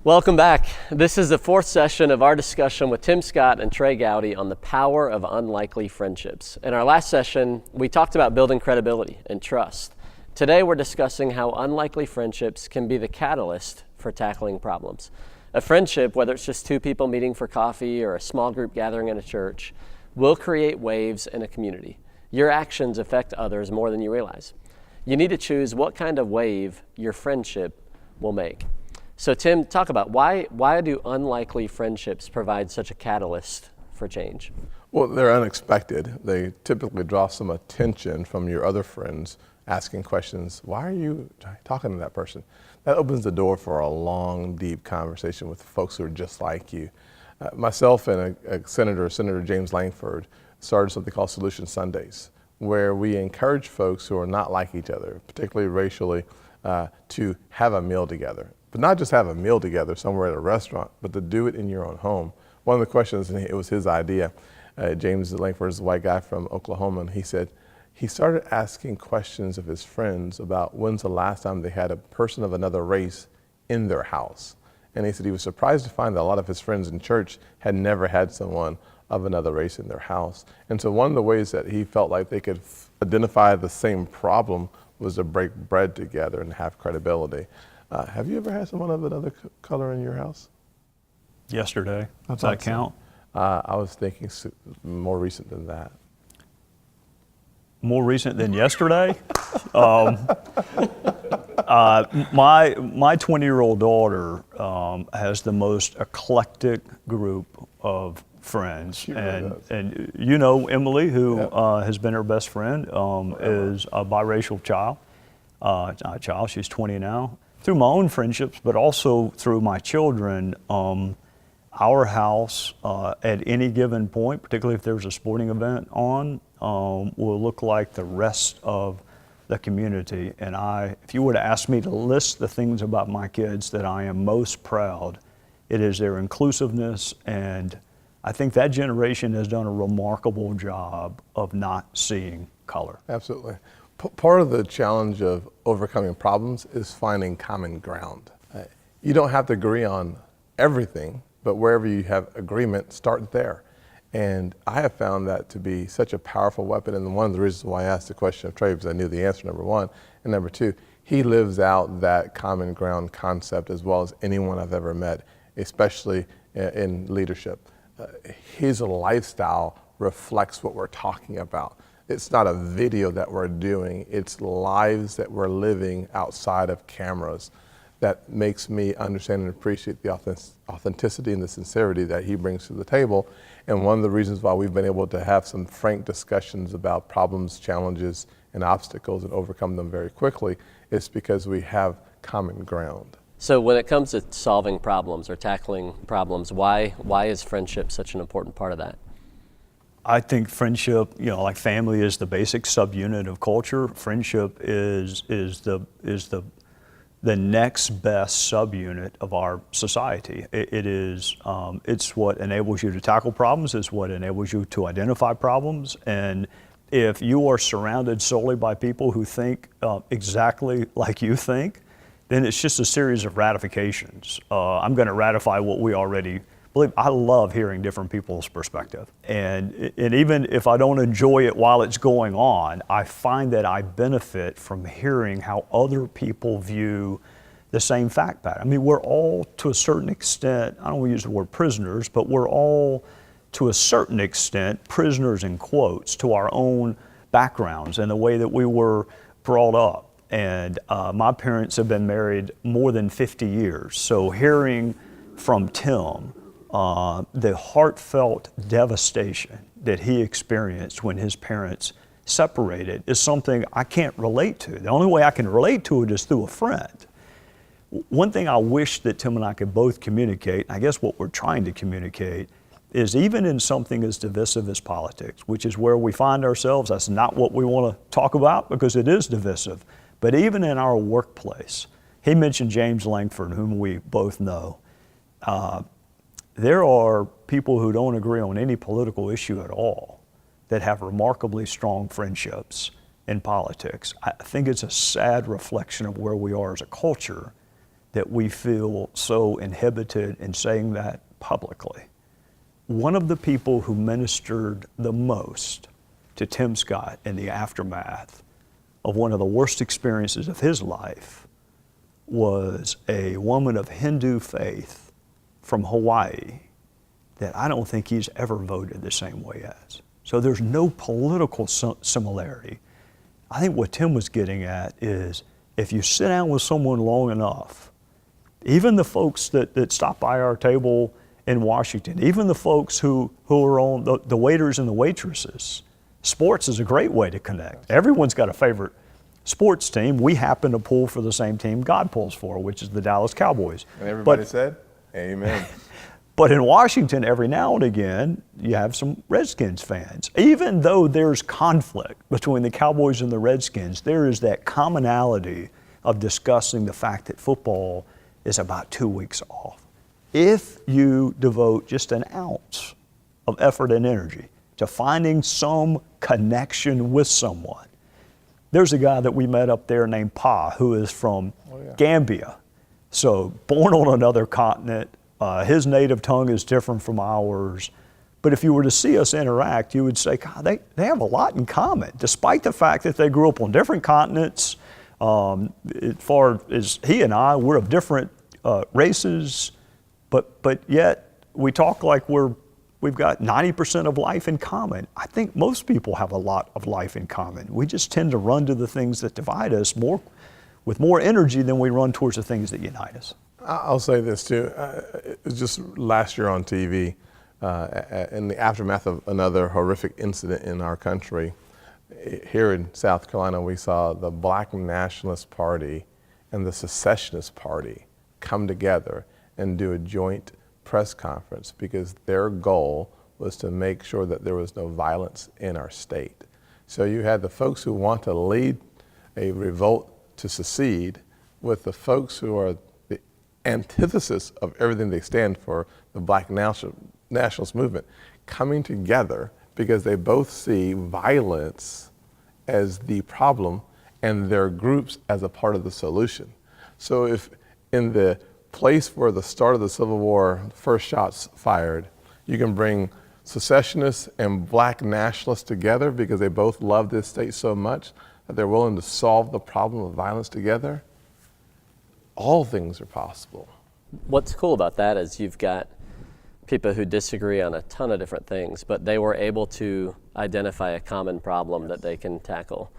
Welcome back. This is the fourth session of our discussion with Tim Scott and Trey Gowdy on the power of unlikely friendships. In our last session, we talked about building credibility and trust. Today, we're discussing how unlikely friendships can be the catalyst for tackling problems. A friendship, whether it's just two people meeting for coffee or a small group gathering in a church, will create waves in a community. Your actions affect others more than you realize. You need to choose what kind of wave your friendship will make. So Tim, talk about why do unlikely friendships provide such a catalyst for change? Well, they're unexpected. They typically draw some attention from your other friends, asking questions, why are you talking to that person? That opens the door for a long, deep conversation with folks who are just like you. Myself and Senator James Langford, started something called Solution Sundays, where we encourage folks who are not like each other, particularly racially, to have a meal together. But not just have a meal together somewhere at a restaurant, but to do it in your own home. One of the questions, and it was his idea, James Langford is a white guy from Oklahoma, and he said he started asking questions of his friends about when's the last time they had a person of another race in their house. And he said he was surprised to find that a lot of his friends in church had never had someone of another race in their house. And so one of the ways that he felt like they could identify the same problem was to break bread together and have credibility. Have you ever had someone of another color in your house? Yesterday. Does that count? I was thinking more recent than that. More recent than yesterday? My 20-year-old daughter has the most eclectic group of friends. And you know Emily, who has been her best friend, is a biracial child. Not a child, she's 20 now. Through my own friendships, but also through my children, our house at any given point, particularly if there's a sporting event on, will look like the rest of the community. And if you were to ask me to list the things about my kids that I am most proud, it is their inclusiveness, and I think that generation has done a remarkable job of not seeing color. Absolutely. Part of the challenge of overcoming problems is finding common ground. You don't have to agree on everything, but wherever you have agreement, start there. And I have found that to be such a powerful weapon, and one of the reasons why I asked the question of Trey, because I knew the answer, number one, and number two, he lives out that common ground concept as well as anyone I've ever met, especially in leadership. His lifestyle reflects what we're talking about. It's not a video that we're doing, it's lives that we're living outside of cameras that makes me understand and appreciate the authenticity and the sincerity that he brings to the table. And one of the reasons why we've been able to have some frank discussions about problems, challenges, and obstacles and overcome them very quickly is because we have common ground. So when it comes to solving problems or tackling problems, why is friendship such an important part of that? I think friendship, like family is the basic subunit of culture. Friendship is the next best subunit of our society. It's what enables you to tackle problems. It's what enables you to identify problems. And if you are surrounded solely by people who think exactly like you think, then it's just a series of ratifications. I'm going to ratify what we already believe. I love hearing different people's perspective. And even if I don't enjoy it while it's going on, I find that I benefit from hearing how other people view the same fact pattern. I mean, we're all, to a certain extent, I don't want to use the word prisoners, but we're all, to a certain extent, prisoners in quotes to our own backgrounds and the way that we were brought up. And my parents have been married more than 50 years. So hearing from Tim the heartfelt devastation that he experienced when his parents separated is something I can't relate to. The only way I can relate to it is through a friend. One thing I wish that Tim and I could both communicate, I guess what we're trying to communicate, is even in something as divisive as politics, which is where we find ourselves, that's not what we want to talk about because it is divisive, but even in our workplace, he mentioned James Langford, whom we both know. There are people who don't agree on any political issue at all that have remarkably strong friendships in politics. I think it's a sad reflection of where we are as a culture that we feel so inhibited in saying that publicly. One of the people who ministered the most to Tim Scott in the aftermath of one of the worst experiences of his life was a woman of Hindu faith from Hawaii that I don't think he's ever voted the same way as. So there's no political similarity. I think what Tim was getting at is if you sit down with someone long enough, even the folks that stop by our table in Washington, even the folks who are on the waiters and the waitresses, sports is a great way to connect. Everyone's got a favorite sports team. We happen to pull for the same team God pulls for, which is the Dallas Cowboys. And everybody said, amen. But in Washington, every now and again, you have some Redskins fans. Even though there's conflict between the Cowboys and the Redskins, there is that commonality of discussing the fact that football is about 2 weeks off. If you devote just an ounce of effort and energy to finding some connection with someone, there's a guy that we met up there named Pa, who is from Gambia. So born on another continent, his native tongue is different from ours. But if you were to see us interact, you would say, God, they have a lot in common, despite the fact that they grew up on different continents. As far as he and I, we're of different races, but yet we talk like we've got 90% of life in common. I think most people have a lot of life in common. We just tend to run to the things that divide us with more energy than we run towards the things that unite us. I'll say this too. It was just last year on TV, in the aftermath of another horrific incident in our country. Here in South Carolina, we saw the Black Nationalist Party and the Secessionist Party come together and do a joint press conference because their goal was to make sure that there was no violence in our state. So you had the folks who want to lead a revolt to secede with the folks who are the antithesis of everything they stand for, the Black nationalist movement, coming together because they both see violence as the problem and their groups as a part of the solution. So if in the place where the start of the Civil War, first shots fired, you can bring secessionists and Black nationalists together because they both love this state so much that they're willing to solve the problem of violence together, all things are possible. What's cool about that is you've got people who disagree on a ton of different things, but they were able to identify a common problem that they can tackle.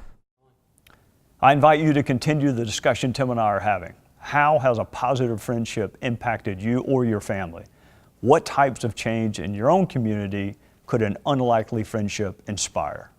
I invite you to continue the discussion Tim and I are having. How has a positive friendship impacted you or your family? What types of change in your own community could an unlikely friendship inspire?